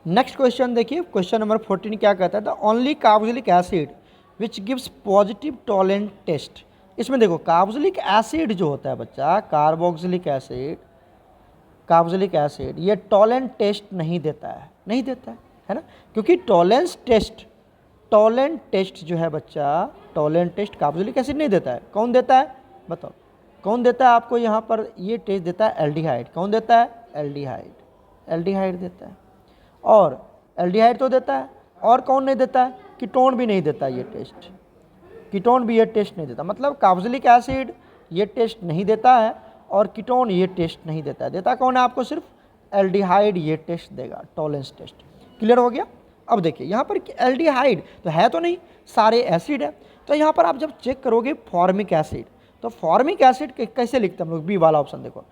Next question देखिए, question number 14 क्या कहता है, the only carboxylic acid which gives positive Tollens test. इसमें देखो कार्बोक्सिलिक एसिड जो होता है बच्चा, कार्बोक्सिलिक एसिड ये टॉलेंट टेस्ट नहीं देता है ना, क्योंकि टॉलेंट टेस्ट जो है बच्चा, टॉलेंट टेस्ट कार्बोक्सिलिक एसिड नहीं देता है। कौन देता है बताओ, कौन देता है आपको यहाँ पर ये टेस्ट देता है? एल्डिहाइड। कौन देता है? एल्डिहाइड देता है। और एल्डिहाइड तो देता है, और कौन नहीं देता है? कीटोन भी नहीं देता ये टेस्ट, कीटोन भी ये टेस्ट नहीं देता। मतलब कार्बोक्सिलिक एसिड ये टेस्ट नहीं देता है और कीटोन ये टेस्ट नहीं देता है। देता कौन है आपको? सिर्फ एल्डिहाइड ये टेस्ट देगा, टॉलेंस टेस्ट। क्लियर हो गया? अब देखिए यहाँ पर एल्डिहाइड तो है तो नहीं, सारे एसिड है। तो यहाँ पर आप जब चेक करोगे फॉर्मिक एसिड, तो फॉर्मिक एसिड कैसे लिखते हैं हम लोग? बी वाला ऑप्शन देखो,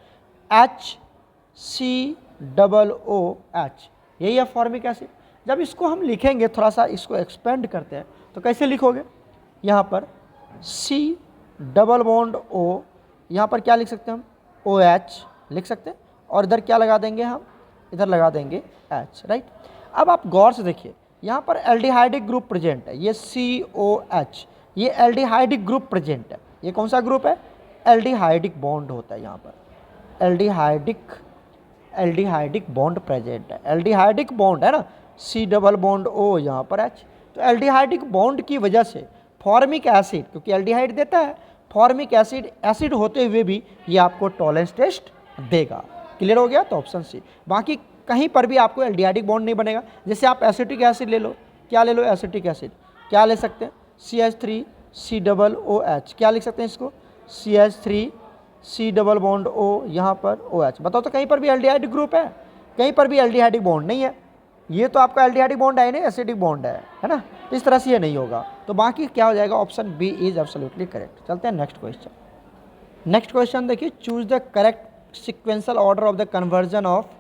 HCOOH, यही है फॉर्मिक एसिड। जब इसको हम लिखेंगे, थोड़ा सा इसको एक्सपेंड करते हैं, तो कैसे लिखोगे? यहाँ पर C डबल बॉन्ड O, यहाँ पर क्या लिख सकते हैं हम? OH लिख सकते हैं, और इधर क्या लगा देंगे हम? इधर लगा देंगे H, राइट। अब आप गौर से देखिए, यहाँ पर एल्डिहाइडिक ग्रुप प्रेजेंट है, ये COH, ये एल्डिहाइडिक ग्रुप प्रेजेंट है। ये कौन सा ग्रुप है? एल्डिहाइडिक बॉन्ड होता है यहाँ पर, एल्डिहाइडिक बॉन्ड प्रेजेंट है। एल्डिहाइडिक बॉन्ड है ना, C डबल बॉन्ड O, यहाँ पर H। तो एल्डिहाइडिक बॉन्ड की वजह से फॉर्मिक एसिड, क्योंकि एल्डिहाइड देता है, फॉर्मिक एसिड होते हुए भी ये आपको टॉलेंस टेस्ट देगा। क्लियर हो गया? तो ऑप्शन सी। बाकी कहीं पर भी आपको एल्डिहाइडिक बॉन्ड नहीं बनेगा। जैसे आप एसिटिक एसिड ले लो, क्या ले लो? एसिटिक एसिड क्या ले सकते हैं? CH3 डबल OH, क्या लिख सकते हैं इसको? CH3 डबल बॉन्ड O, यहाँ पर OH। बताओ तो कहीं पर भी एल्डिहाइडिक ग्रुप है? कहीं पर भी एल्डिहाइडिक बॉन्ड नहीं है। ये तो आपका एल्डिहाइडिक बॉन्ड है नहीं, एसिडिक बॉन्ड है ना। इस तरह से ये नहीं होगा। तो बाकी क्या हो जाएगा? Option B is absolutely correct. चलते हैं नेक्स्ट क्वेश्चन। नेक्स्ट क्वेश्चन देखिए, choose the correct sequential order of the conversion of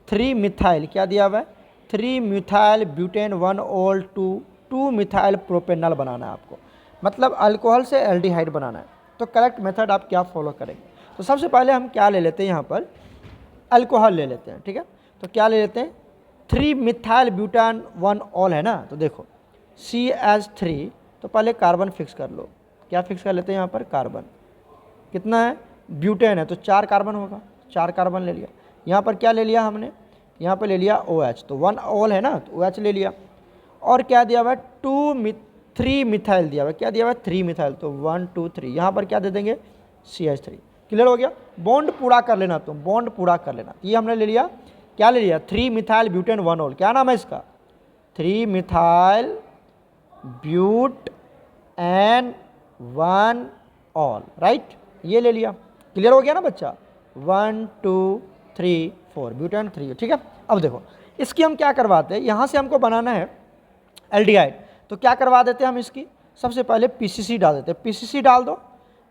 3 methyl, क्या दिया हुआ है? 3 methyl butane 1 ol to 2 methyl propanol बनाना है आपको, मतलब अल्कोहल से एल्डिहाइड बनाना है। तो करेक्ट मेथड आप क्या फॉलो करेंगे? तो सबसे पहले हम क्या ले लेते हैं? यहाँ पर अल्कोहल ले लेते हैं, ठीक है। तो क्या ले लेते हैं? 3 मिथाइल ब्यूटान 1 ऑल है ना, तो देखो CH3, तो पहले कार्बन फिक्स कर लो। क्या फिक्स कर लेते हैं यहाँ पर? कार्बन। कितना है? ब्यूटेन है तो 4 कार्बन होगा, 4 कार्बन ले लिया। यहाँ पर क्या ले लिया हमने? यहाँ पर ले लिया OH, तो 1 ऑल है ना, तो OH ले लिया। और क्या दिया हुआ है? 3 मिथाइल दिया हुआ है। क्या दिया हुआ है? 3 मिथाइल, तो 1 2 3, यहाँ पर क्या दे देंगे? CH3। क्लियर हो गया? बॉन्ड पूरा कर लेना, तो बॉन्ड पूरा कर लेना। ये हमने ले लिया, क्या ले लिया? 3 मिथाइल ब्यूटेन 1 ऑल। क्या नाम है इसका? 3 methyl butan 1 ol, right. ये ले लिया। क्लियर हो गया ना बच्चा? 1 2 3 4 ब्यूटेन 3, ठीक है। अब देखो इसकी हम क्या करवाते हैं, यहाँ से हमको बनाना है एल्डिहाइड, तो क्या करवा देते हैं हम इसकी? सबसे पहले PCC डाल देते हैं। PCC डाल दो,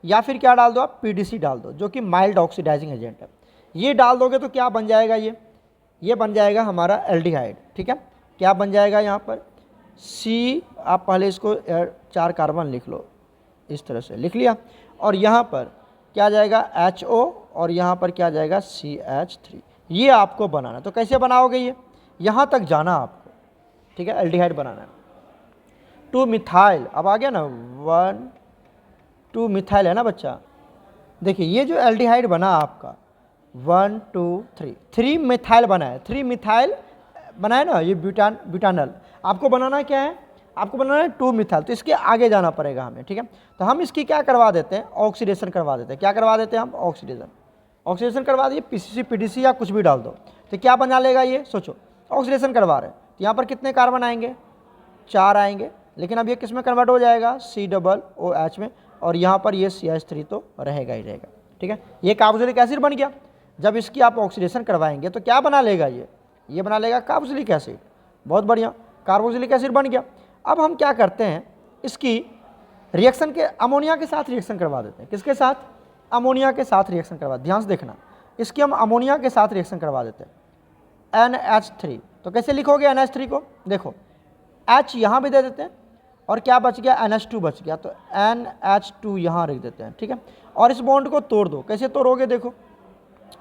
या फिर क्या डाल दो आप? PDC डाल दो, जो कि माइल्ड ऑक्सीडाइजिंग एजेंट है। ये डाल दोगे तो क्या बन जाएगा? ये बन जाएगा हमारा एल्डिहाइड, ठीक है। क्या बन जाएगा यहाँ पर? C, आप पहले इसको 4 कार्बन लिख लो, इस तरह से लिख लिया। और यहाँ पर क्या जाएगा? HO, और यहाँ पर क्या जाएगा? CH3। ये आपको बनाना। तो कैसे बनाओगे? ये यहाँ तक जाना आपको, ठीक है, एल्डिहाइड बनाना है। 2 मिथाइल, अब आ गया ना, 1 2 मिथाइल है ना बच्चा। देखिए ये जो एल्डिहाइड बना आपका 1 2 3 मिथाइल बना है, 3 मिथाइल बना है ना, ये ब्यूटानल। आपको बनाना क्या है? आपको बनाना है 2 मिथाइल, तो इसके आगे जाना पड़ेगा हमें, ठीक है। तो हम इसकी क्या करवा देते हैं? ऑक्सीडेशन करवा देते हैं। क्या करवा देते हैं हम? ऑक्सीडेशन करवा दिए। PCC PDC या कुछ भी डाल दो, तो क्या बना लेगा ये? सोचो, ऑक्सीडेशन करवा रहे हैं तो यहाँ पर कितने कार्बन आएंगे? 4 आएंगे। लेकिन अब ये किस में कन्वर्ट हो जाएगा? C डबल OH में, और यहाँ पर ये CH3 तो रहेगा ही रहेगा, ठीक है। ये कार्बोक्सिलिक एसिड बन गया। जब इसकी आप ऑक्सीडेशन करवाएंगे तो क्या बना लेगा? ये बना लेगा कार्बोक्सिलिक एसिड। बहुत बढ़िया, कार्बोक्सिलिक एसिड बन गया। अब हम क्या करते हैं? इसकी रिएक्शन के अमोनिया के साथ रिएक्शन करवा देते हैं। किसके साथ? अमोनिया के साथ रिएक्शन करवा। ध्यान से देखना, इसकी हम अमोनिया के साथ रिएक्शन करवा देते हैं, NH3। तो कैसे लिखोगे NH3 को? देखो H यहाँ भी दे देते हैं, और क्या बच गया? NH2 बच गया, तो NH2 यहाँ रख देते हैं, ठीक है। और इस बॉन्ड को तोड़ दो। कैसे तोड़ोगे? देखो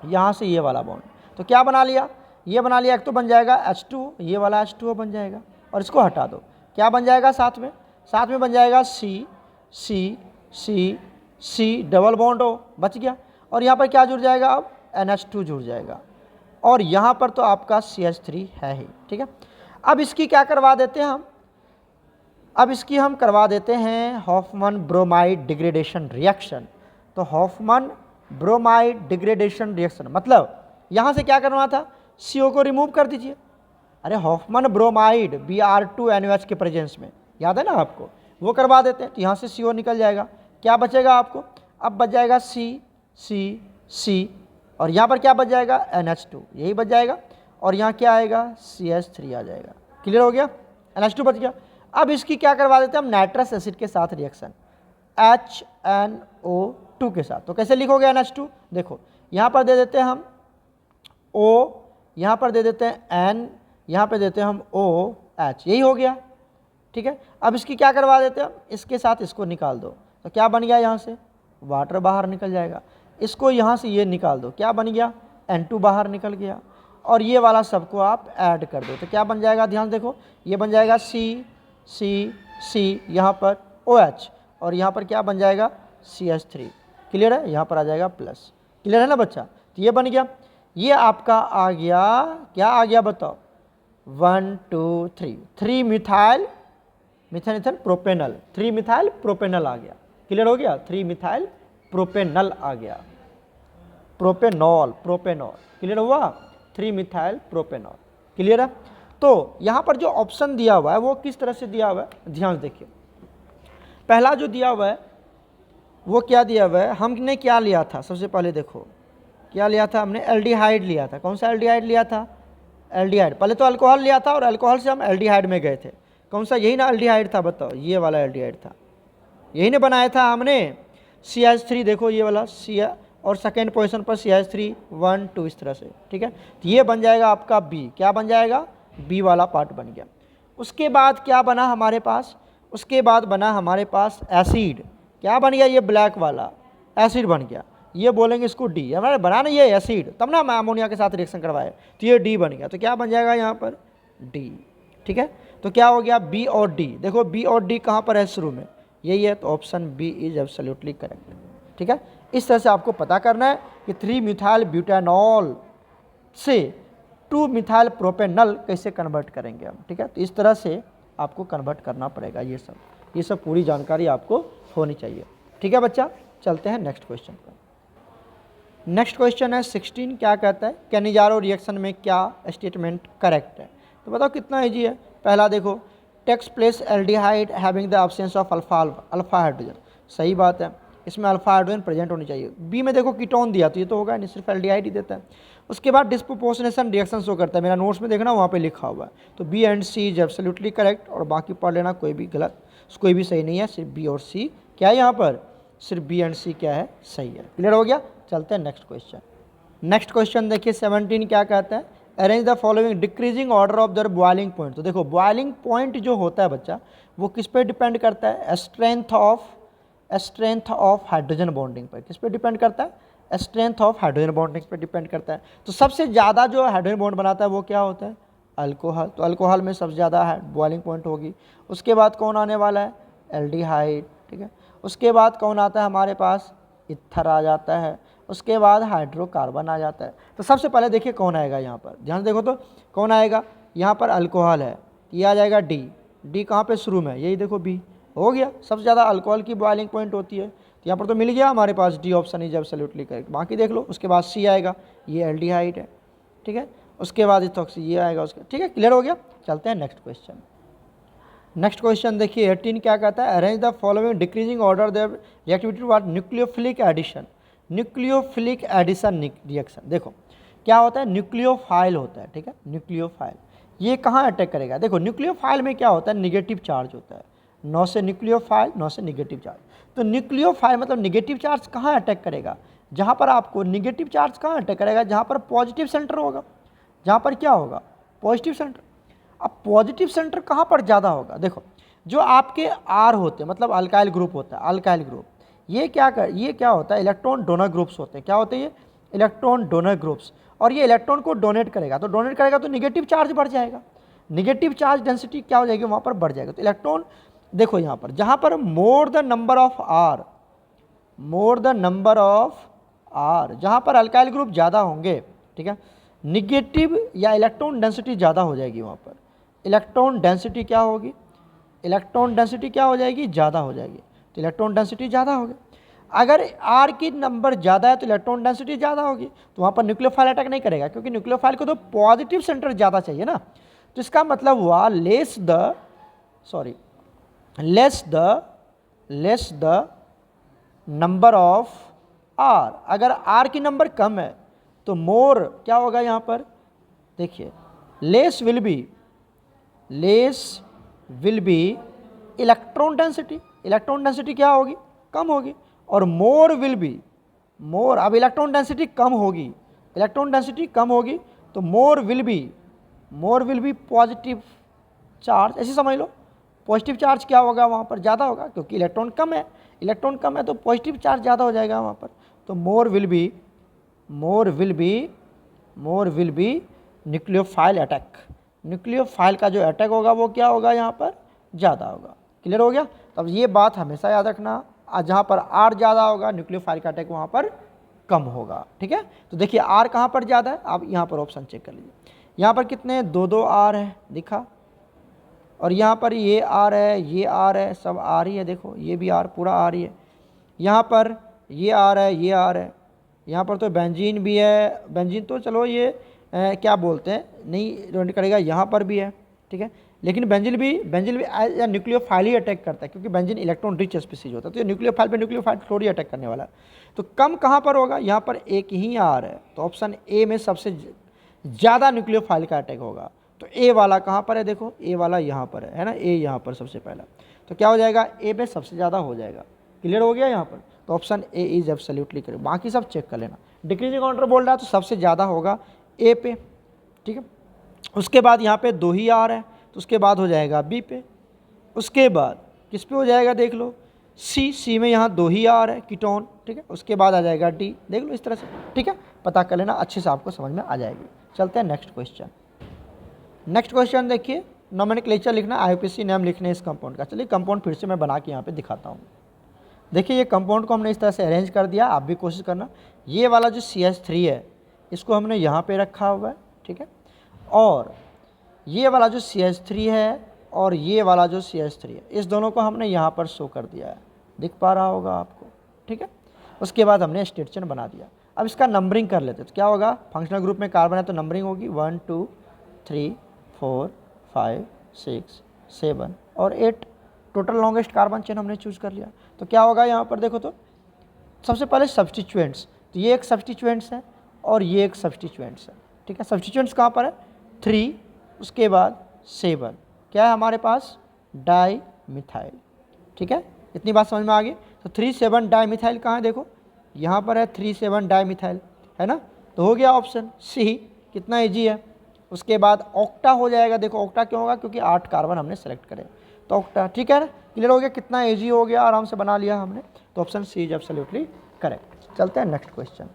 यहाँ से ये वाला बॉन्ड, तो क्या बना लिया? ये बना लिया, एक तो बन जाएगा H2, ये वाला H2O बन जाएगा, और इसको हटा दो, क्या बन जाएगा साथ में बन जाएगा C C C C double bond O, बच गया। और यहाँ पर क्या जुड़ जाएगा, अब NH2 जुड़ जाएगा, और यहाँ पर तो आपका CH3 है ही, ठीक है। अब इसकी क्या करवा देते हैं हम, अब इसकी हम करवा देते हैं हॉफमैन ब्रोमाइड डिग्रेडेशन रिएक्शन। तो हॉफमैन ब्रोमाइड डिग्रेडेशन रिएक्शन मतलब यहाँ से क्या करना था, CO को रिमूव कर दीजिए। अरे हॉफमैन ब्रोमाइड Br2NaOH के प्रेजेंस में, याद है ना आपको, वो करवा देते हैं, तो यहाँ से CO निकल जाएगा, क्या बचेगा आपको, अब बच जाएगा C C C, और यहाँ पर क्या बच जाएगा NH2, यही बच जाएगा, और यहाँ क्या आएगा CH3 आ जाएगा। क्लियर हो गया, NH2 बच गया। अब इसकी क्या करवा देते हैं हम, नाइट्रस एसिड के साथ रिएक्शन HNO2 के साथ। तो कैसे लिखोगे NH2, देखो यहाँ पर दे देते हैं हम O, यहाँ पर दे देते हैं N, यहाँ पे देते हैं हम OH, यही हो गया, ठीक है। अब इसकी क्या करवा देते हैं हम, इसके साथ इसको निकाल दो, तो क्या बन गया, यहाँ से वाटर बाहर निकल जाएगा। इसको यहाँ से ये निकाल दो, क्या बन गया, N2 बाहर निकल गया, और ये वाला सबको आप ऐड कर दो, तो क्या बन जाएगा, ध्यान देखो, ये बन जाएगा C C C, यहाँ पर OH, और यहाँ पर क्या बन जाएगा CH3। क्लियर है, यहाँ पर आ जाएगा प्लस। क्लियर है ना बच्चा, तो ये बन गया, ये आपका आ गया, क्या आ गया बताओ, 1 2 3 3 methyl methyl propanal, 3 methyl propanal आ गया। क्लियर हो गया, 3 मिथाइल प्रोपेनल आ गया, प्रोपेनॉल प्रोपेनॉल, क्लियर हुआ, 3 मिथाइल प्रोपेनॉल। क्लियर है। तो यहाँ पर जो ऑप्शन दिया हुआ है वो किस तरह से दिया हुआ है, ध्यान से देखिए। पहला जो दिया हुआ है वो क्या दिया हुआ है, हमने क्या लिया था, सबसे पहले देखो क्या लिया था, हमने एल्डिहाइड लिया था। कौन सा एल्डिहाइड लिया था, एल्डिहाइड। पहले तो अल्कोहल लिया था और अल्कोहल से हम एल्डिहाइड में गए थे। कौन सा, यही ना एल्डिहाइड था, बताओ, ये वाला एल्डिहाइड था, यही ने बनाया था हमने। CH3 देखो ये वाला C, और सेकेंड पोजीशन पर CH3 1 2 इस तरह से, ठीक है। तो ये बन जाएगा आपका B, क्या बन जाएगा, B वाला पार्ट बन गया। उसके बाद क्या बना हमारे पास, उसके बाद बना हमारे पास एसिड, क्या बन गया, ये ब्लैक वाला एसिड बन गया, ये बोलेंगे इसको D, हमारे बना ना ये एसिड, तब ना हम अमोनिया के साथ रिएक्शन करवाए, तो ये D बन गया। तो क्या बन जाएगा यहाँ पर D, ठीक है। तो क्या हो गया B और D, देखो B और D कहाँ पर है शुरू में, यही है, तो option B is absolutely correct, ठीक है। इस तरह से आपको पता करना है कि 3 मिथाइल ब्यूटानॉल से 2 मिथाइल प्रोपेनल कैसे कन्वर्ट करेंगे हम, ठीक है। तो इस तरह से आपको कन्वर्ट करना पड़ेगा, ये सब पूरी जानकारी आपको होनी चाहिए, ठीक है बच्चा। चलते हैं नेक्स्ट क्वेश्चन पर। नेक्स्ट क्वेश्चन है 16, क्या कहता है, कैनिजारो रिएक्शन में क्या स्टेटमेंट करेक्ट है। तो बताओ कितना ईजी है। पहला देखो, takes place aldehyde having the absence of alpha hydrogen, सही बात है, इसमें अल्फा हाइड्रोजन प्रेजेंट होनी चाहिए। बी में देखो कीटोन दिया, तो ये तो होगा नहीं, सिर्फ एल्डिहाइड ही देता है। उसके बाद डिस्प्रोपोर्शनेशन रिएक्शन शो करता है, मेरा नोट्स में देखना वहाँ पे लिखा हुआ है। तो B and C is absolutely correct, और बाकी पढ़ लेना, कोई भी गलत, कोई भी सही नहीं है, सिर्फ बी और सी क्या है, यहाँ पर सिर्फ बी एंड सी क्या है, सही है। क्लियर हो गया। चलते हैं नेक्स्ट क्वेश्चन। नेक्स्ट क्वेश्चन देखिए 17 क्या कहता है, arrange the following decreasing order of their boiling point. तो देखो बॉइलिंग पॉइंट जो होता है बच्चा, वो किस पे डिपेंड करता है, स्ट्रेंथ ऑफ हाइड्रोजन बॉन्डिंग पर। किस पे डिपेंड करता है, स्ट्रेंथ ऑफ हाइड्रोजन बॉन्डिंग पर डिपेंड करता है। तो सबसे ज़्यादा जो हाइड्रोजन बॉन्ड बनाता है वो क्या होता है, अल्कोहल। तो अल्कोहल में सबसे ज़्यादा बॉइलिंग पॉइंट होगी। उसके बाद कौन आने वाला है, एल्डिहाइड, ठीक है। उसके बाद कौन आता है हमारे पास, इथर आ जाता है। उसके बाद हाइड्रोकार्बन आ जाता है। तो सबसे पहले देखिए कौन आएगा यहाँ पर, ध्यान देखो तो कौन आएगा, यहाँ पर अल्कोहल है, ये आ जाएगा डी कहाँ पे शुरू में, यही देखो बी, हो गया। सबसे ज़्यादा अल्कोहल की बॉइलिंग पॉइंट होती है, तो यहाँ पर तो मिल गया हमारे पास, D option is absolutely correct. बाकी देख लो, उसके बाद सी आएगा, ये एल्डिहाइड है, ठीक है। उसके बाद इथॉक्सी ये आएगा उसके, ठीक है। क्लियर हो गया। चलते हैं नेक्स्ट क्वेश्चन। नेक्स्ट क्वेश्चन देखिए 18 क्या कहता है, arrange the following decreasing order the reactivity toward nucleophilic addition. Nucleophilic addition reaction, देखो क्या होता है, न्यूक्लियोफाइल होता है, ठीक है। न्यूक्लियोफाइल ये कहाँ अटैक करेगा, देखो न्यूक्लियोफाइल में क्या होता है, निगेटिव चार्ज होता है, 9 से न्यूक्लियोफाइल, 9 से निगेटिव चार्ज। तो न्यूक्लियोफाइल मतलब निगेटिव चार्ज कहाँ अटैक करेगा, जहाँ पर आपको निगेटिव चार्ज कहाँ अटैक करेगा, जहाँ पर पॉजिटिव सेंटर होगा, जहाँ पर क्या होगा, पॉजिटिव सेंटर। अब पॉजिटिव सेंटर कहाँ पर ज़्यादा होगा, देखो जो आपके आर होते हैं, मतलब अल्काइल ग्रुप होता है, अल्काइल ग्रुप, ये क्या होता है, इलेक्ट्रॉन डोनर ग्रुप्स होते हैं। क्या होते हैं ये इलेक्ट्रॉन डोनर ग्रुप्स, और ये इलेक्ट्रॉन को डोनेट करेगा, तो डोनेट करेगा तो निगेटिव चार्ज बढ़ जाएगा, निगेटिव चार्ज डेंसिटी क्या हो जाएगी वहाँ पर बढ़ जाएगा। तो इलेक्ट्रॉन देखो यहाँ पर जहाँ पर more the number of R, more the number of R, जहाँ पर अल्काइल ग्रुप ज़्यादा होंगे, ठीक है, निगेटिव या इलेक्ट्रॉन डेंसिटी ज़्यादा हो जाएगी वहाँ पर, इलेक्ट्रॉन डेंसिटी क्या होगी, इलेक्ट्रॉन डेंसिटी क्या हो जाएगी, ज़्यादा हो जाएगी, तो इलेक्ट्रॉन डेंसिटी ज़्यादा होगी। अगर आर की नंबर ज़्यादा है तो इलेक्ट्रॉन डेंसिटी ज़्यादा होगी, तो वहाँ पर न्यूक्लियोफाइल अटैक नहीं करेगा, क्योंकि न्यूक्लियोफाइल को तो पॉजिटिव सेंटर ज़्यादा चाहिए ना। तो इसका मतलब हुआ less the number of R, अगर आर की नंबर कम है तो मोर क्या होगा यहाँ पर, देखिए less will be electron density, electron density क्या होगी, कम होगी, और मोर विल बी, मोर, अब इलेक्ट्रॉन डेंसिटी कम होगी, इलेक्ट्रॉन डेंसिटी कम होगी तो more will be positive charge, ऐसे समझ लो, पॉजिटिव चार्ज क्या होगा वहाँ पर, ज़्यादा होगा, क्योंकि इलेक्ट्रॉन कम है, इलेक्ट्रॉन कम है तो पॉजिटिव चार्ज ज़्यादा हो जाएगा वहाँ पर, तो more will be nucleophile attack, nucleophile का जो अटैक होगा वो क्या होगा यहाँ पर, ज़्यादा होगा। क्लियर हो गया। तब ये बात हमेशा याद रखना, जहाँ पर आर ज़्यादा होगा न्यूक्लियोफाइल का अटैक वहाँ पर कम होगा, ठीक है। तो देखिए आर कहाँ पर ज़्यादा है, आप यहाँ पर ऑप्शन चेक कर लीजिए, यहाँ पर कितने, दो आर है दिखा, और यहाँ पर ये आर है, ये आर है, सब आर ही है, देखो ये भी आर पूरा आर ही है, यहाँ पर ये आर है, ये आर है, यहाँ पर तो बेंजीन भी है, बेंजीन तो चलो ये क्या बोलते हैं नहीं डोनेट करेगा, यहाँ पर भी है, ठीक है, लेकिन बेंजीन भी न्यूक्लियोफाइल ही अटैक करता है, क्योंकि बेंजीन इलेक्ट्रॉन रिच स्पीसीज होता है, तो ये न्यूक्लियोफाइल पे न्यूक्लियोफाइल थोड़ी अटैक करने वाला है। तो कम कहाँ पर होगा, यहाँ पर एक ही आर है, तो ऑप्शन ए में सबसे ज़्यादा न्यूक्लियोफाइल का अटैक होगा। तो ए वाला कहाँ पर है, देखो ए वाला यहाँ पर है ना, ए यहाँ पर सबसे पहला, तो क्या हो जाएगा, ए पे सबसे ज़्यादा हो जाएगा। क्लियर हो गया यहाँ पर, तो option A is absolutely correct, बाकी सब चेक कर लेना। डिक्रीजिंग ऑर्डर बोल रहा है तो सबसे ज़्यादा होगा ए पे, ठीक है, उसके बाद यहाँ पे 2 ही आर है, तो उसके बाद हो जाएगा बी पे, उसके बाद किस पे हो जाएगा देख लो, सी में यहाँ 2 ही आर है कीटोन, ठीक है, उसके बाद आ जाएगा डी, देख लो इस तरह से, ठीक है, पता कर लेना, अच्छे से आपको समझ में आ जाएगी। चलते हैं नेक्स्ट क्वेश्चन। नेक्स्ट क्वेश्चन देखिए, नोमेनक्लेचर लिखना, आईयूपीएसी नेम लिखना है इस कंपाउंड का। चलिए कंपाउंड फिर से मैं बना के यहाँ पे दिखाता हूँ। देखिए ये कंपाउंड को हमने इस तरह से अरेंज कर दिया, आप भी कोशिश करना। ये वाला जो CH3 है इसको हमने यहाँ पे रखा हुआ है, ठीक है, और ये वाला जो CH3 है और ये वाला जो CH3 है, इस दोनों को हमने यहाँ पर शो कर दिया है, दिख पा रहा होगा आपको, ठीक है। उसके बाद हमने स्टेट चेन बना दिया। अब इसका नंबरिंग कर लेते हैं, तो क्या होगा, फंक्शनल ग्रुप में कार्बन है तो नंबरिंग होगी 1 2 3 4 5 6 7 और 8, टोटल लॉन्गेस्ट कार्बन चेन हमने चूज़ कर लिया। तो क्या होगा यहाँ पर देखो, तो सबसे पहले सब्सटीट्यूएंट्स, तो ये एक सब्सटीट्यूएंट्स है और ये एक सब्सटीट्यूएंट्स है, ठीक है। सब्सटीट्यूएंट्स कहाँ पर है, 3, उसके बाद 7, क्या है हमारे पास, डाई मिथाइल, ठीक है, इतनी बात समझ में आ गई। तो 3,7 डाई मिथाइल कहाँ है, देखो यहाँ पर है 3,7 डाई मिथाइल, है ना, तो हो गया ऑप्शन सी, कितना ईजी है। उसके बाद ऑक्टा हो जाएगा, देखो ऑक्टा क्यों होगा, क्योंकि 8 कार्बन हमने सेलेक्ट करे, तो ऑक्टा, ठीक है ना, क्लियर हो गया, कितना ईजी हो गया, आराम से बना लिया हमने, तो option C is absolutely correct. चलते हैं नेक्स्ट क्वेश्चन।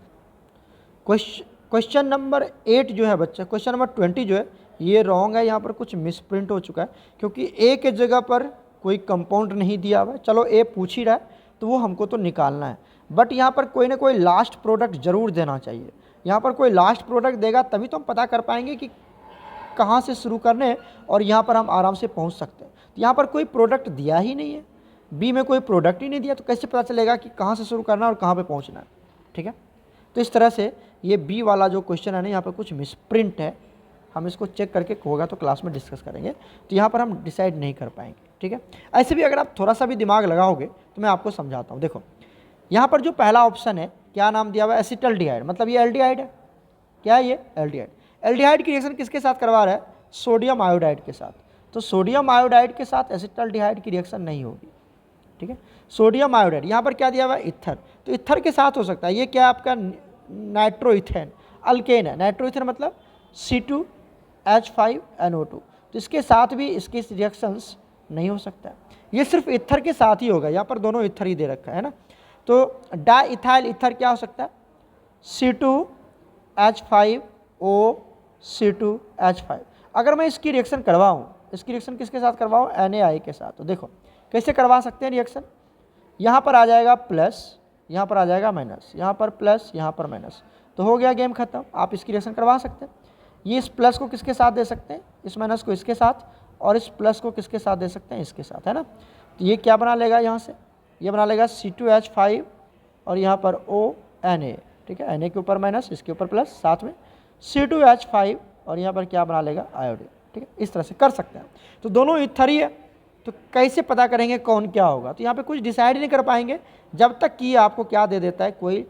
क्वेश्चन नंबर 8 जो है बच्चा, क्वेश्चन नंबर 20 जो है ये रॉन्ग है, यहाँ पर कुछ मिसप्रिंट हो चुका है, क्योंकि ए के जगह पर कोई कंपाउंड नहीं दिया हुआ है। चलो ए पूछ ही रहा है तो वो हमको तो निकालना है, बट यहाँ पर कोई ना कोई लास्ट प्रोडक्ट ज़रूर देना चाहिए। यहाँ पर कोई लास्ट प्रोडक्ट देगा तभी तो हम पता कर पाएंगे कि कहाँ से शुरू करने हैं और यहाँ पर हम आराम से पहुँच सकते हैं। तो यहाँ पर कोई प्रोडक्ट दिया ही नहीं है, बी में कोई प्रोडक्ट ही नहीं दिया, तो कैसे पता चलेगा कि कहाँ से शुरू करना है और कहाँ पे पहुँचना है, ठीक है। तो इस तरह से ये बी वाला जो क्वेश्चन है ना, यहाँ पर कुछ मिसप्रिंट है, हम इसको चेक करके होगा तो क्लास में डिस्कस करेंगे, तो यहाँ पर हम डिसाइड नहीं कर पाएंगे, ठीक है। ऐसे भी अगर आप थोड़ा सा भी दिमाग लगाओगे तो मैं आपको समझाता हूँ। देखो यहाँ पर जो पहला ऑप्शन है, क्या नाम दिया हुआ है, एसिटल्डिहाइड, मतलब ये एल्डिहाइड है, क्या है ये, एल्डिहाइड। एल्डिहाइड की रिएक्शन किसके साथ करवा रहा है, सोडियम आयोडाइड के साथ, तो सोडियम आयोडाइड के साथ एसिटल्डिहाइड की रिएक्शन नहीं होगी, ठीक है। सोडियम आयोडाइड, यहाँ पर क्या दिया हुआ है, इथर, तो इथर के साथ हो सकता है, ये क्या आपका नाइट्रोइथेन अल्केन है, नाइट्रोइथेन मतलब C2H5NO2, तो इसके साथ भी इसकी रिएक्शंस नहीं हो सकता है, ये सिर्फ इथर के साथ ही होगा, यहाँ पर दोनों इथर ही दे रखा है ना। तो डाई इथाइल इथर क्या हो सकता है, C2H5O C2H5। अगर मैं इसकी रिएक्शन करवाऊँ, इसकी रिएक्शन किसके साथ करवाऊँ, NaI के साथ, तो देखो कैसे करवा सकते हैं रिएक्शन। यहाँ पर आ जाएगा प्लस, यहाँ पर आ जाएगा माइनस, यहाँ पर प्लस, यहाँ पर माइनस, तो हो गया गेम खत्म। आप इसकी रिएक्शन करवा सकते हैं। ये इस प्लस को किसके साथ दे सकते हैं, इस माइनस को इसके साथ, और इस प्लस को किसके साथ दे सकते हैं, इसके साथ, है ना। तो ये क्या बना लेगा, यहाँ से ये बना लेगा C2H5 और यहाँ पर ONA, ठीक है, Na के ऊपर माइनस, इसके ऊपर प्लस, साथ में C2H5 और यहाँ पर क्या बना लेगा, आयोडीन, ठीक है। इस तरह से कर सकते हैं। तो दोनों ईथर ही है, तो कैसे पता करेंगे कौन क्या होगा, तो यहाँ पे कुछ डिसाइड नहीं कर पाएंगे जब तक कि आपको क्या दे देता है, कोई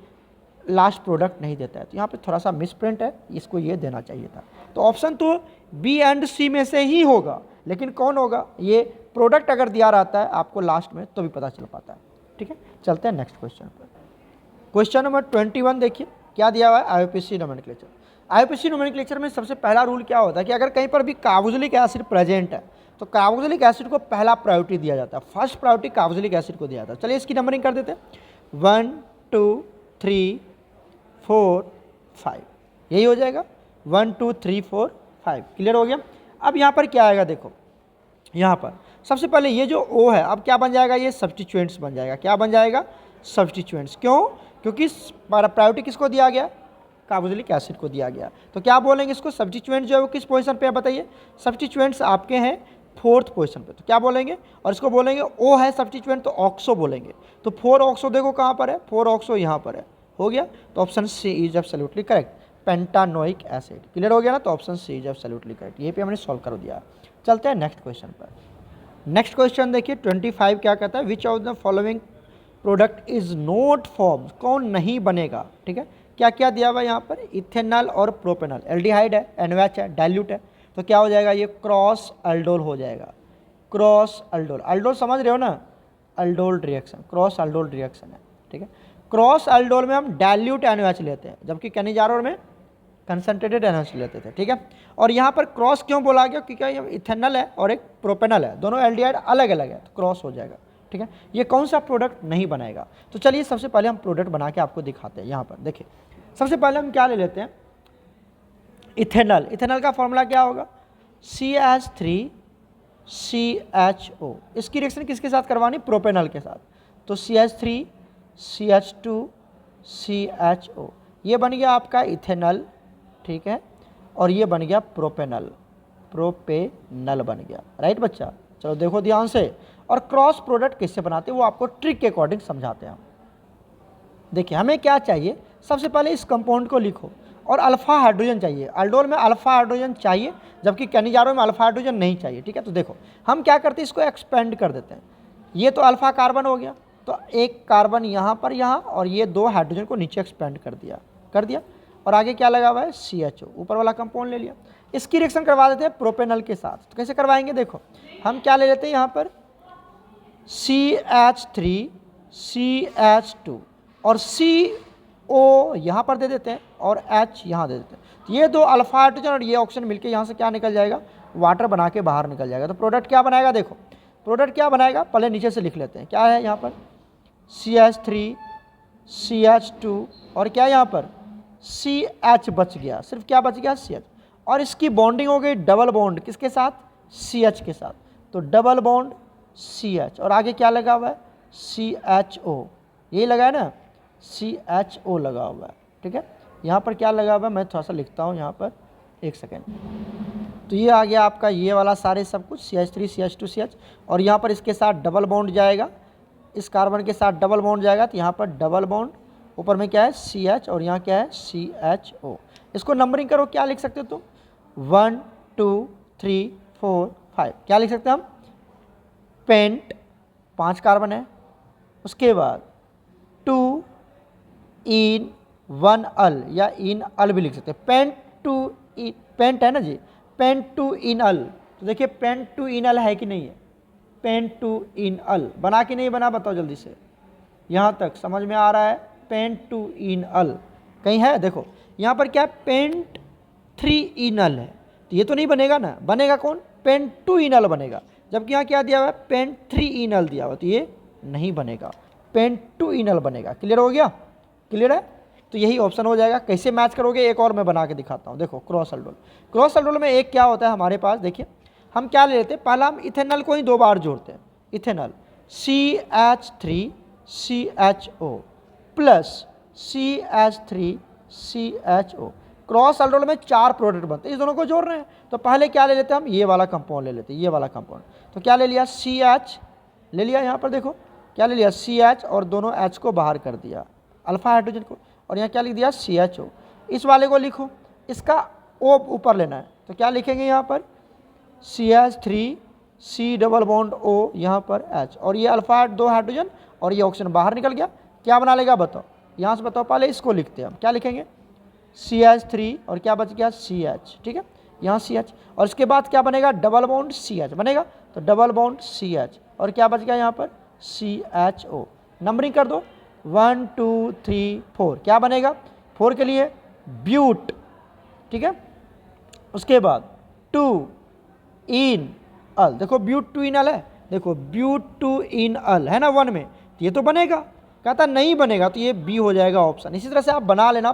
लास्ट प्रोडक्ट नहीं देता है। तो यहाँ पे थोड़ा सा मिसप्रिंट है, इसको ये देना चाहिए था। तो ऑप्शन तो बी एंड सी में से ही होगा, लेकिन कौन होगा, ये प्रोडक्ट अगर दिया रहता है आपको लास्ट में तो भी पता चल पाता है, ठीक है। चलते हैं नेक्स्ट क्वेश्चन पर। क्वेश्चन नंबर 21 देखिए क्या दिया हुआ है, आईयूपीएसी नोमेनक्लेचर। आईयूपीएसी नोमेनक्लेचर में सबसे पहला रूल क्या होता है कि अगर कहीं पर भी कार्बोक्सिलिक एसिड प्रेजेंट है तो कार्बोक्सिलिक एसिड को पहला प्रायोरिटी दिया जाता है, फर्स्ट प्रायोरिटी कार्बोक्सिलिक एसिड को दिया जाता है। चलिए इसकी नंबरिंग कर देते हैं, 1 2 3 4 5, यही हो जाएगा, 1 2 3 4 5, क्लियर हो गया। अब यहाँ पर क्या आएगा, देखो यहाँ पर सबसे पहले ये जो O है अब क्या बन जाएगा, ये सब्स्टिट्यूएंट्स बन जाएगा। क्या बन जाएगा, सब्स्टिट्यूएंट्स। क्यों, क्योंकि प्रायोरिटी किसको दिया गया, कार्बोक्सिलिक एसिड को दिया गया। तो क्या बोलेंगे इसको, सब्स्टिट्यूएंट जो है वो किस पोजीशन पे है बताइए, सब्स्टिट्यूएंट्स आपके हैं 4th पोजीशन पे, तो क्या बोलेंगे, और इसको बोलेंगे O है सब्स्टिट्यूएंट तो ऑक्सो बोलेंगे। तो 4 ऑक्सो देखो कहाँ पर है, 4 ऑक्सो यहाँ पर है, हो गया। तो option C is absolutely correct, pentanoic acid, clear हो गया ना। तो option C is absolutely correct, यहीं पे हमने सॉल्व कर दिया। चलते हैं नेक्स्ट क्वेश्चन पर। नेक्स्ट क्वेश्चन देखिए 25 क्या कहता है, which of the following product is not form, कौन नहीं बनेगा, ठीक है। क्या क्या दिया हुआ है यहाँ पर, इथेनॉल और प्रोपेनॉल, एल्डिहाइड है, NaOH है, डाइल्यूट है, तो क्या हो जाएगा, ये क्रॉस अल्डोल हो जाएगा। क्रॉस अल्डोल, अल्डोल समझ रहे हो ना, aldol reaction, cross aldol reaction है, ठीक है। क्रॉस अल्डोल में हम डाइल्यूट NaOH लेते हैं, जबकि कैनिजारोल में कंसनट्रेटेड NaOH लेते थे, ठीक है। और यहाँ पर क्रॉस क्यों बोला गया, क्योंकि ये इथेनॉल है और एक प्रोपेनॉल है, दोनों एल्डिहाइड अलग अलग है, तो क्रॉस हो जाएगा, ठीक है। ये कौन सा प्रोडक्ट नहीं बनेगा, तो चलिए सबसे पहले हम प्रोडक्ट बना के आपको दिखाते हैं। यहाँ पर देखिए सबसे पहले हम क्या ले लेते हैं, इथेनॉल। इथेनॉल का फॉर्मूला क्या होगा, CH3CHO। इसकी रिएक्शन किसके साथ करवानी, प्रोपेनॉल के साथ, तो CH3CH2CHO, ये बन गया आपका इथेनॉल, ठीक है, और ये बन गया प्रोपेनॉल, प्रोपेनॉल बन गया, राइट बच्चा। चलो देखो ध्यान से, और क्रॉस प्रोडक्ट किससे बनाते हैं वो आपको ट्रिक के अकॉर्डिंग समझाते हैं हम। देखिए हमें क्या चाहिए, सबसे पहले इस कंपाउंड को लिखो, और अल्फा हाइड्रोजन चाहिए, अल्डोल में अल्फा हाइड्रोजन चाहिए, जबकि कैनिजारो में अल्फा हाइड्रोजन नहीं चाहिए, ठीक है। तो देखो हम क्या करते हैं, इसको एक्सपेंड कर देते हैं। ये तो अल्फा कार्बन हो गया, तो एक कार्बन यहाँ पर, यहाँ, और ये 2 हाइड्रोजन को नीचे एक्सपेंड कर दिया, और आगे क्या लगा हुआ है, CHO, ऊपर वाला कंपाउंड ले लिया। इसकी रिएक्शन करवा देते हैं प्रोपेनॉल के साथ, तो कैसे करवाएंगे, देखो हम क्या ले लेते हैं यहाँ पर, CH3CH2 और CO यहाँ पर दे देते हैं, और H यहाँ दे देते हैं। तो ये 2 अल्फा हाइड्रोजन और ये ऑक्सीजन मिलके यहाँ से क्या निकल जाएगा, वाटर बना के बाहर निकल जाएगा। तो प्रोडक्ट क्या बनाएगा, देखो प्रोडक्ट क्या बनाएगा, पहले नीचे से लिख लेते हैं, क्या है यहाँ पर, CH3CH2 और क्या यहाँ पर CH बच गया, सिर्फ क्या बच गया, CH, और इसकी बॉन्डिंग हो गई डबल बॉन्ड किसके साथ, CH के साथ, तो डबल बॉन्ड CH, और आगे क्या लगा हुआ है, CHO, यही लगा है ना, CHO लगा हुआ है, ठीक है। यहाँ पर क्या लगा हुआ है, मैं थोड़ा सा लिखता हूँ यहाँ पर, एक सेकेंड। तो ये आ गया आपका ये वाला सारे सब कुछ, CH3CH2CH, और यहाँ पर इसके साथ डबल बॉन्ड जाएगा, इस कार्बन के साथ डबल बॉन्ड जाएगा, तो यहाँ पर डबल बॉन्ड, ऊपर में क्या है CH, और यहाँ क्या है CHO। इसको नंबरिंग करो, क्या लिख सकते हो तुम, 1 2 3 4 5, क्या लिख सकते हैं हम, पेंट 5 कार्बन है, उसके बाद 2 इन 1 अल, या इन अल भी लिख सकते हैं, पेंट है ना जी, पेंट 2 इन अल। तो देखिए पेंट 2 इन अल है कि नहीं है, पेंट 2 इन अल बना कि नहीं बना, बताओ जल्दी से, यहाँ तक समझ में आ रहा है, पेंट 2 इन अल कहीं है, देखो यहाँ पर क्या है, पेंट 3 इन अल है, तो ये तो नहीं बनेगा ना, बनेगा कौन, पेंट 2 इन अल बनेगा, जबकि यहाँ क्या दिया हुआ है, पेंट 3 इन अल दिया हुआ, तो ये नहीं बनेगा, पेंट 2 इन अल बनेगा। क्लियर हो गया, क्लियर है। तो यही ऑप्शन हो जाएगा। कैसे मैच करोगे, एक और मैं बना के दिखाता हूँ। देखो क्रॉस अल्डोल, क्रॉस अल्डोल में एक क्या होता है हमारे पास, देखिए हम क्या ले लेते हैं, पहला हम इथेनॉल को ही 2 बार जोड़ते हैं, ethanol CH3CHO plus CH3CHO। Cross aldol में 4 प्रोडक्ट बनते हैं, इस दोनों को जोड़ रहे हैं। तो पहले क्या ले लेते हैं हम, ये वाला कंपाउंड ले लेते हैं, ये वाला कंपाउंड। तो क्या ले लिया, CH ले लिया, यहाँ पर देखो क्या ले लिया, CH और दोनों H को बाहर कर दिया, अल्फा हाइड्रोजन को, और यहाँ क्या लिख दिया, CHO। इस वाले को लिखो, इसका O ऊपर लेना है, तो क्या लिखेंगे यहाँ पर CH3 C double bond O, यहाँ पर H, और ये अल्फा 2 हाइड्रोजन और ये ऑक्सीजन बाहर निकल गया। क्या बना लेगा बताओ, यहाँ से बताओ, पहले इसको लिखते हैं हम, क्या लिखेंगे CH3 और क्या बच गया CH, ठीक है, यहाँ CH, और इसके बाद क्या बनेगा, डबल बॉन्ड CH बनेगा, तो डबल बॉन्ड CH, और क्या बच गया यहाँ पर CHO। नंबरिंग कर दो 1 2 3 4, क्या बनेगा 4 के लिए ब्यूट, ठीक है। उसके बाद 2 इन अल, देखो ब्यूट 2 इन अल है, देखो ब्यूट 2 इन अल है ना 1 में, तो ये तो बनेगा, कहता नहीं बनेगा तो ये बी हो जाएगा ऑप्शन। इसी तरह से आप बना लेना,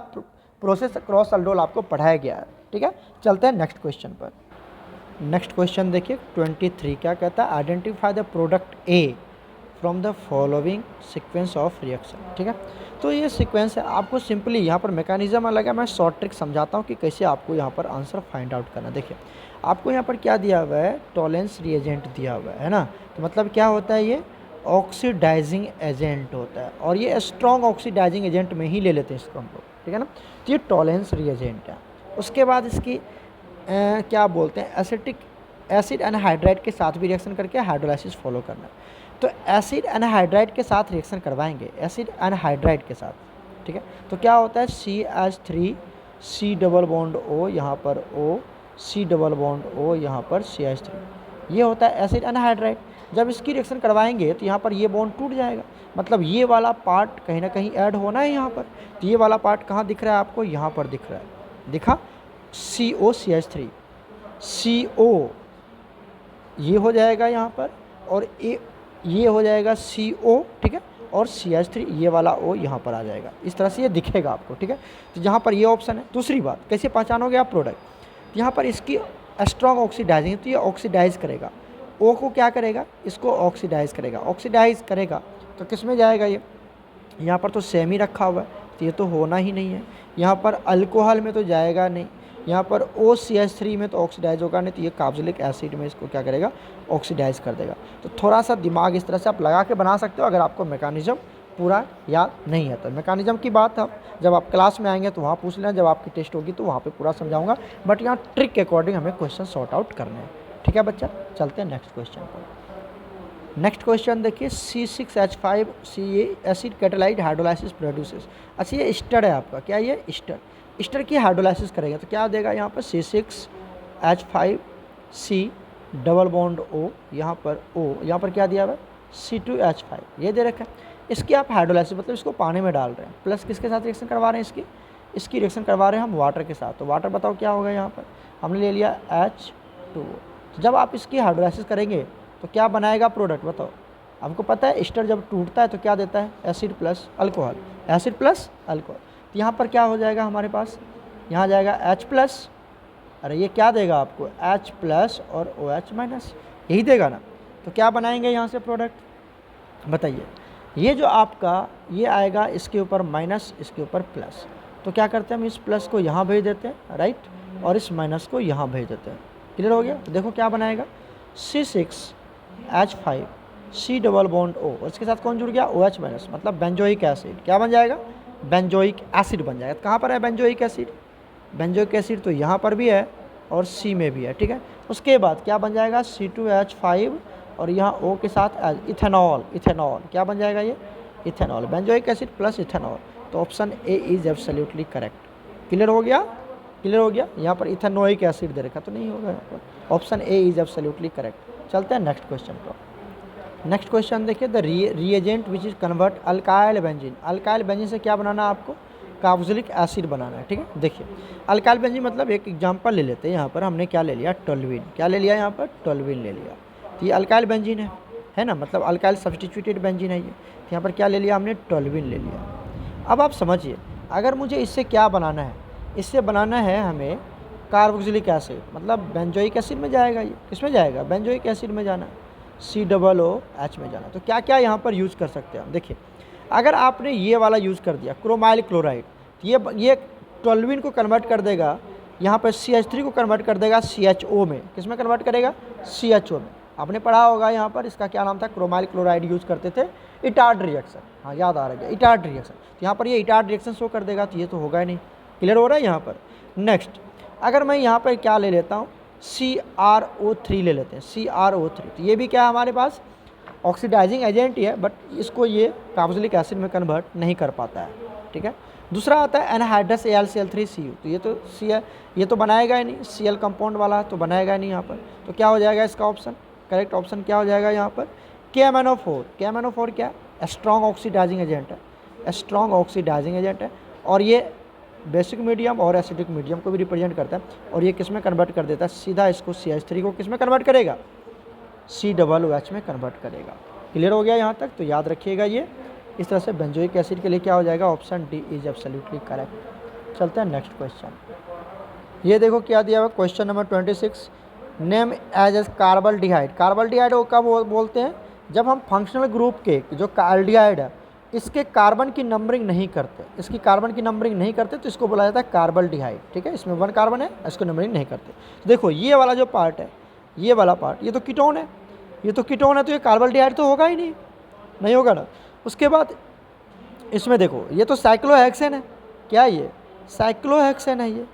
प्रोसेस क्रॉस अल्डोल आपको पढ़ाया गया है, ठीक है। चलते हैं नेक्स्ट क्वेश्चन पर। नेक्स्ट क्वेश्चन देखिए 23 क्या कहता है, identify the product A from the following sequence of reaction, ठीक है। तो ये सीक्वेंस है, आपको सिंपली यहाँ पर मैकेनिज्म अलग है, मैं शॉर्ट ट्रिक समझाता हूँ कि कैसे आपको यहाँ पर आंसर फाइंड आउट करना। देखिए आपको यहाँ पर क्या दिया हुआ है, टॉलेंस रिएजेंट दिया हुआ है ना, तो मतलब क्या होता है, ये ऑक्सीडाइजिंग एजेंट होता है, और ये स्ट्रॉन्ग ऑक्सीडाइजिंग एजेंट में ही ले लेते हैं इसको हम लोग, ठीक है ना। तो ये टॉलेंस रिएजेंट है। उसके बाद इसकी क्या बोलते हैं, एसिटिक एसिड एनहाइड्राइड के साथ भी रिएक्शन करके हाइड्रोलाइसिस फॉलो करना है। तो एसिड एनहाइड्राइड के साथ रिएक्शन करवाएंगे, एसिड एनहाइड्राइड के साथ, ठीक है। तो क्या होता है CH3 C double bond O, यहाँ पर O C double bond O, यहाँ पर CH3, ये होता है एसिड एनहाइड्राइड। जब इसकी रिएक्शन करवाएंगे तो यहाँ पर ये बॉन्ड टूट जाएगा, मतलब ये वाला पार्ट कहीं ना कहीं ऐड होना है यहाँ पर। तो ये वाला पार्ट कहाँ दिख रहा है आपको, यहाँ पर दिख रहा है, दिखा CO CH3 CO, ये हो जाएगा यहाँ पर, और ये हो जाएगा CO, ठीक है, और CH3 ये वाला O यहाँ पर आ जाएगा, इस तरह से ये दिखेगा आपको, ठीक है। तो यहाँ पर ये ऑप्शन है। दूसरी बात, कैसे पहचानोगे आप प्रोडक्ट, यहाँ पर इसकी स्ट्रॉन्ग ऑक्सीडाइजिंग, तो ये ऑक्सीडाइज करेगा, O को क्या करेगा, इसको ऑक्सीडाइज करेगा, ऑक्सीडाइज करेगा तो किस में जाएगा, ये यहाँ पर तो सेम ही रखा हुआ है, तो ये तो होना ही नहीं है। यहाँ पर अल्कोहल में तो जाएगा नहीं, यहाँ पर OCH3 में तो ऑक्सीडाइज होगा नहीं, तो ये कार्बोक्सिलिक एसिड में इसको क्या करेगा, ऑक्सीडाइज कर देगा। तो थोड़ा सा दिमाग इस तरह से आप लगा के बना सकते हो, अगर आपको मैकेनिज्म पूरा याद नहीं है तो। मैकेनिज्म की बात हम जब आप क्लास में आएंगे तो वहाँ पूछ लेना, जब आपकी टेस्ट होगी तो वहाँ पे पूरा समझाऊंगा, बट यहाँ ट्रिक के अकॉर्डिंग हमें क्वेश्चन सॉर्ट आउट करने हैं, ठीक है बच्चा। चलते हैं नेक्स्ट क्वेश्चन पर। नेक्स्ट क्वेश्चन देखिए C6H5CA एसिड कैटालाइट हाइड्रोलाइसिस प्रोड्यूसेस। अच्छा ये एस्टर है आपका, क्या ये एस्टर की हाइड्रोलाइसिस करेगा, तो क्या देगा यहाँ पर C6H5C डबल बॉन्ड O, यहाँ पर O, यहाँ पर क्या दिया हुआ है C2H5, ये दे रखा है। इसकी आप हाइड्रोलाइसिस मतलब इसको पानी में डाल रहे हैं, प्लस किसके साथ रिएक्शन करवा रहे हैं, इसकी रिएक्शन करवा रहे हैं हम वाटर के साथ। तो वाटर बताओ क्या होगा, यहाँ पर हमने ले लिया H2O। तो जब आप इसकी हाइड्रोलाइसिस करेंगे तो क्या बनाएगा प्रोडक्ट बताओ, आपको पता है एस्टर जब टूटता है तो क्या देता है, acid plus alcohol, acid plus alcohol. तो यहाँ पर क्या हो जाएगा हमारे पास, यहाँ जाएगा H प्लस, अरे ये क्या देगा आपको H प्लस और OH माइनस, यही देगा ना। तो क्या बनाएंगे यहाँ से प्रोडक्ट बताइए, ये जो आपका ये आएगा इसके ऊपर माइनस, इसके ऊपर प्लस। तो क्या करते हैं हम, इस प्लस को यहाँ भेज देते हैं राइट, और इस माइनस को यहाँ भेज देते हैं। क्लियर हो गया। तो देखो क्या बनाएगा C6H5C डबल बॉन्ड O, और इसके साथ कौन जुड़ गया OH माइनस, मतलब बेंजोइक एसिड। क्या बन जाएगा, बेंजोइक एसिड बन जाएगा। कहाँ पर है बेंजोइक एसिड, बेंजोइक एसिड तो यहाँ पर भी है और C में भी है, ठीक है। उसके बाद क्या बन जाएगा C2H5 और यहाँ O के साथ इथेनॉल, इथेनॉल क्या बन जाएगा ये ethanol, benzoic acid plus ethanol. तो option A is absolutely correct. Clear हो गया, क्लियर हो गया। यहाँ पर इथेनोइक एसिड दे रखा तो नहीं होगा यहाँ पर, option A is absolutely correct. चलते हैं नेक्स्ट क्वेश्चन पर। नेक्स्ट क्वेश्चन देखिए, the reagent which is convert alkyl benzene. Alkyl benzene से क्या बनाना है आपको, कार्बोक्सिलिक एसिड बनाना है, ठीक है। देखिए अल्काइल बेंजीन मतलब एक एग्जांपल ले लेते हैं, यहाँ पर हमने क्या ले लिया, टोल्यूइन। क्या ले लिया यहाँ पर, टोल्यूइन ले लिया। तो ये अल्काइल बेंजीन है ना, मतलब अल्काइल सब्स्टिट्यूटेड बेंजीन है ये। तो यहाँ पर क्या ले लिया हमने, टोल्यूइन ले लिया। अब आप समझिए अगर मुझे इससे क्या बनाना है, इससे बनाना है हमें कार्बोक्सिलिक एसिड, मतलब बेंजोइक एसिड में जाएगा। ये किस में जाएगा? बेंजोइक एसिड में जाना, COOH में जाना। तो क्या क्या यहाँ पर यूज़ कर सकते हैं हम? देखिए, अगर आपने ये वाला यूज़ कर दिया क्रोमाइल क्लोराइड, तो ये टोल्यूइन को कन्वर्ट कर देगा, यहाँ पर CH3 को कन्वर्ट कर देगा CHO में। किस में कन्वर्ट करेगा? CHO में। आपने पढ़ा होगा यहाँ पर, इसका क्या नाम था? क्रोमाइल क्लोराइड यूज़ करते थे, इटार्ड रिएक्शन। हाँ, याद आ रहा है, इटार्ड रिएक्शन। तो यहाँ पर ये इटार्ड रिएक्शन शो कर देगा, तो ये तो होगा ही नहीं। क्लियर हो रहा है यहाँ पर? नेक्स्ट, अगर मैं यहाँ पर क्या ले लेता हूँ, CrO3 ले लेते हैं, CrO3। तो ये भी क्या है हमारे पास? ऑक्सीडाइजिंग एजेंट ही है, बट इसको ये कार्बोक्सिलिक एसिड में कन्वर्ट नहीं कर पाता है। ठीक है। दूसरा आता है एनहाइड्रस AlCl3Cu। तो ये तो ये तो बनाएगा ही नहीं, Cl कंपाउंड वाला तो बनाएगा ही नहीं यहाँ पर। तो क्या हो जाएगा इसका ऑप्शन? करेक्ट ऑप्शन क्या हो जाएगा यहाँ पर? KMnO4। KMnO4 क्या है? स्ट्रॉन्ग ऑक्सीडाइजिंग एजेंट है, स्ट्रॉन्ग ऑक्सीडाइजिंग एजेंट है, और ये बेसिक मीडियम और एसिडिक मीडियम को भी रिप्रेजेंट करता है। और ये किस में कन्वर्ट कर देता है? सीधा इसको CH3 को किस में कन्वर्ट करेगा? COOH में कन्वर्ट करेगा। क्लियर हो गया यहाँ तक? तो याद रखिएगा ये। इस तरह से बेंजोइक एसिड के लिए क्या हो जाएगा? Option D is absolutely correct. चलते हैं नेक्स्ट क्वेश्चन। ये देखो क्या दिया हुआ, question number 26, name as a carbaldehyde. Carbaldehyde को कब बोलते हैं? जब हम फंक्शनल ग्रुप के जो एल्डिहाइड है, इसके कार्बन की नंबरिंग नहीं करते, इसकी कार्बन की नंबरिंग नहीं करते, तो इसको बोला जाता है कार्बल्डिहाइड। ठीक है, इसमें 1 कार्बन है, इसको नंबरिंग नहीं करते। तो देखो ये वाला जो पार्ट है, ये वाला पार्ट, ये तो कीटोन है, ये तो कीटोन है, तो ये कार्बल्डिहाइड तो होगा ही नहीं, नहीं होगा ना। उसके बाद इसमें देखो, ये तो साइक्लोहेक्सेन है। क्या ये? साइक्लोहेक्सेन है, ये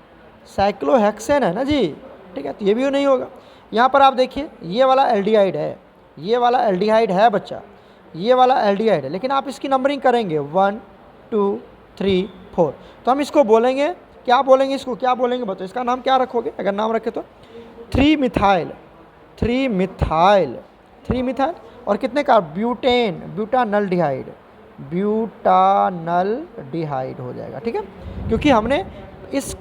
साइक्लोहेक्सेन है ना जी। ठीक है, तो ये भी नहीं होगा। यहाँ पर आप देखिए, ये वाला एल्डिहाइड है, ये वाला एल्डिहाइड है बच्चा, ये वाला एल्डिहाइड है, लेकिन आप इसकी नंबरिंग करेंगे 1 2 3 4, तो हम इसको बोलेंगे, क्या बोलेंगे इसको, क्या बोलेंगे बताओ? इसका नाम क्या रखोगे अगर नाम रखे तो? 3 मिथाइल, 3 मिथाइल, 3 मिथाइल। और कितने का? ब्यूटेन, ब्यूटानल्डिहाइड, ब्यूटानल्डिहाइड हो जाएगा। ठीक है, क्योंकि हमने इस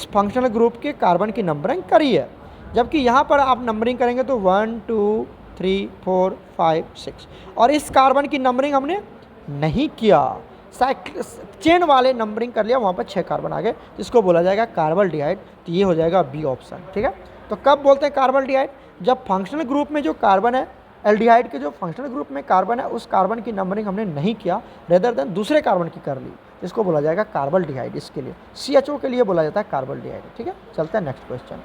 फंक्शनल ग्रुप के कार्बन की नंबरिंग करी है। जबकि यहाँ पर आप नंबरिंग करेंगे तो 1 2 3 4 5 6, और इस कार्बन की नंबरिंग हमने नहीं किया, चेन वाले नंबरिंग कर लिया, वहाँ पर 6 कार्बन आ गए, इसको बोला जाएगा कार्बल्डिहाइड। तो ये हो जाएगा बी ऑप्शन। ठीक है, तो कब बोलते हैं कार्बल्डिहाइड? जब फंक्शनल ग्रुप में जो कार्बन है, एल्डिहाइड के जो फंक्शनल ग्रुप में कार्बन है, उस कार्बन की नंबरिंग हमने नहीं किया, रेदर देन दूसरे कार्बन की कर ली, इसको बोला जाएगा कार्बल्डिहाइड। इसके लिए CHO के लिए बोला जाता है कार्बल्डिहाइड। ठीक है, चलते हैं नेक्स्ट क्वेश्चन।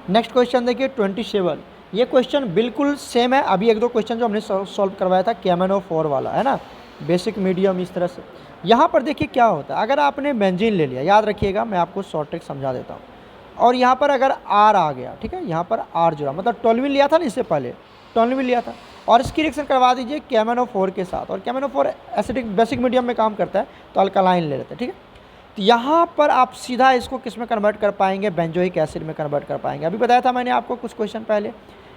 नेक्स्ट क्वेश्चन देखिए 27। ये क्वेश्चन बिल्कुल सेम है, अभी 1-2 क्वेश्चन जो हमने सॉल्व करवाया था KMnO4 वाला, है ना, बेसिक मीडियम, इस तरह से। यहाँ पर देखिए क्या होता है, अगर आपने बेंजीन ले लिया, याद रखिएगा, मैं आपको शॉर्ट ट्रिक समझा देता हूँ, और यहाँ पर अगर R आ गया, ठीक है, यहाँ पर R जुड़ा, मतलब टोल्यूइन लिया था ना इससे पहले, टोल्यूइन लिया था, और इसकी रिएक्शन करवा दीजिए KMnO4 के साथ, और KMnO4 एसिडिक बेसिक मीडियम में काम करता है, तो अल्कलाइन ले लेते हैं। ठीक है, तो यहाँ पर आप सीधा इसको किस में कन्वर्ट कर पाएंगे? बेंजोइक एसिड में कन्वर्ट कर पाएंगे। अभी बताया था मैंने आपको कुछ क्वेश्चन पहले,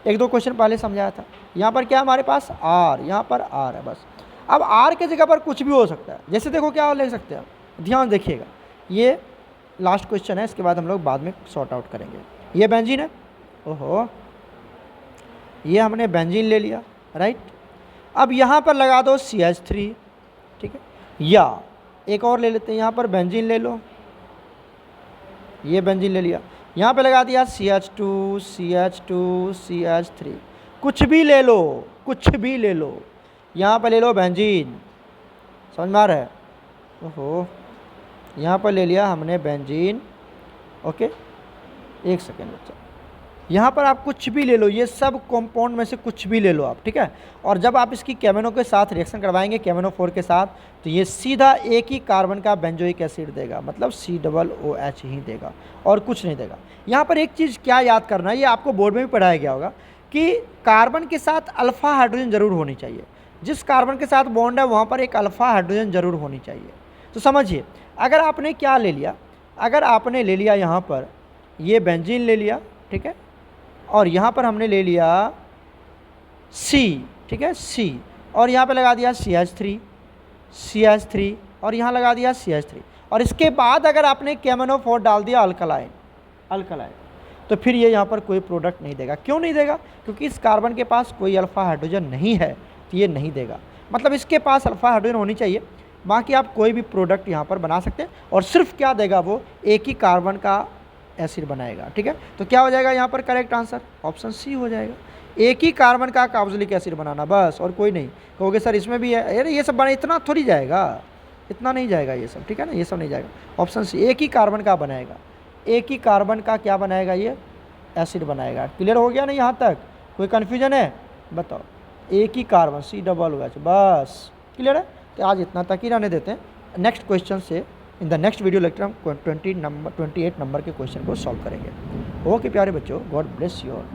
1-2 क्वेश्चन पहले समझाया था। यहाँ पर क्या हमारे पास? R, यहाँ पर R है बस। अब R के जगह पर कुछ भी हो सकता है, जैसे देखो क्या ले सकते हैं, ध्यान देखिएगा, ये लास्ट क्वेश्चन है, इसके बाद हम लोग बाद में सॉर्ट आउट करेंगे। ये बेंजीन है, ओहो, ये हमने बेंजीन ले लिया, राइट। अब यहाँ पर लगा दो CH3, ठीक है, या एक और ले लेते हैं, यहाँ पर बेंजीन ले लो, ये बेंजीन ले लिया, यहाँ पे लगा दिया CH2 CH2 CH3, कुछ भी ले लो, कुछ भी ले लो, यहाँ पर ले लो बेंजीन, समझ में आ रहा है? ओहो, यहाँ पर ले लिया हमने बेंजीन, ओके, एक सेकेंड बच्चा, यहाँ पर आप कुछ भी ले लो, ये सब कंपाउंड में से कुछ भी ले लो आप, ठीक है। और जब आप इसकी KMnO के साथ रिएक्शन करवाएंगे, KMnO4 के साथ, तो ये सीधा एक ही कार्बन का बेंजोइक एसिड देगा, मतलब COOH ही देगा और कुछ नहीं देगा। यहाँ पर एक चीज़ क्या याद करना है, ये आपको बोर्ड में भी पढ़ाया गया होगा कि कार्बन के साथ अल्फ़ा हाइड्रोजन जरूर होनी चाहिए। जिस कार्बन के साथ बॉन्ड है वहाँ पर एक अल्फ़ा हाइड्रोजन जरूर होनी चाहिए। तो समझिए, अगर आपने क्या ले लिया, अगर आपने ले लिया यहाँ पर ये बेंजीन ले लिया, ठीक है, और यहाँ पर हमने ले लिया C, ठीक है, C, और यहाँ पे लगा दिया CH3 और यहाँ लगा दिया CH3, और इसके बाद अगर आपने KMnO4 डाल दिया अल्कलाइन, तो फिर ये यहाँ पर कोई प्रोडक्ट नहीं देगा। क्यों नहीं देगा? क्योंकि इस कार्बन के पास कोई अल्फ़ा हाइड्रोजन नहीं है, तो ये नहीं देगा। मतलब इसके पास अल्फ़ा हाइड्रोजन होनी चाहिए, बाकी आप कोई भी प्रोडक्ट यहाँ पर बना सकते हैं, और सिर्फ क्या देगा वो, एक ही कार्बन का एसिड बनाएगा। ठीक है, तो क्या हो जाएगा यहाँ पर करेक्ट आंसर, ऑप्शन सी हो जाएगा। एक ही कार्बन का कार्बोक्सिलिक एसिड बनाना, बस, और कोई नहीं। कहोगे सर इसमें भी है, अरे ये सब बना, इतना थोड़ी जाएगा, इतना नहीं जाएगा ये सब, ठीक है ना, ये सब नहीं जाएगा। ऑप्शन सी, एक ही कार्बन का बनाएगा, एक ही कार्बन का क्या बनाएगा, ये एसिड बनाएगा। क्लियर हो गया ना यहाँ तक, कोई कन्फ्यूजन है बताओ? एक ही कार्बन, COOH, बस क्लियर है। तो आज इतना तक ही रहने देते हैं, नेक्स्ट क्वेश्चन से in the next video lecture हम 28 नंबर के क्वेश्चन को सॉल्व करेंगे। ओके प्यारे बच्चों, गॉड ब्लेस यू ऑल।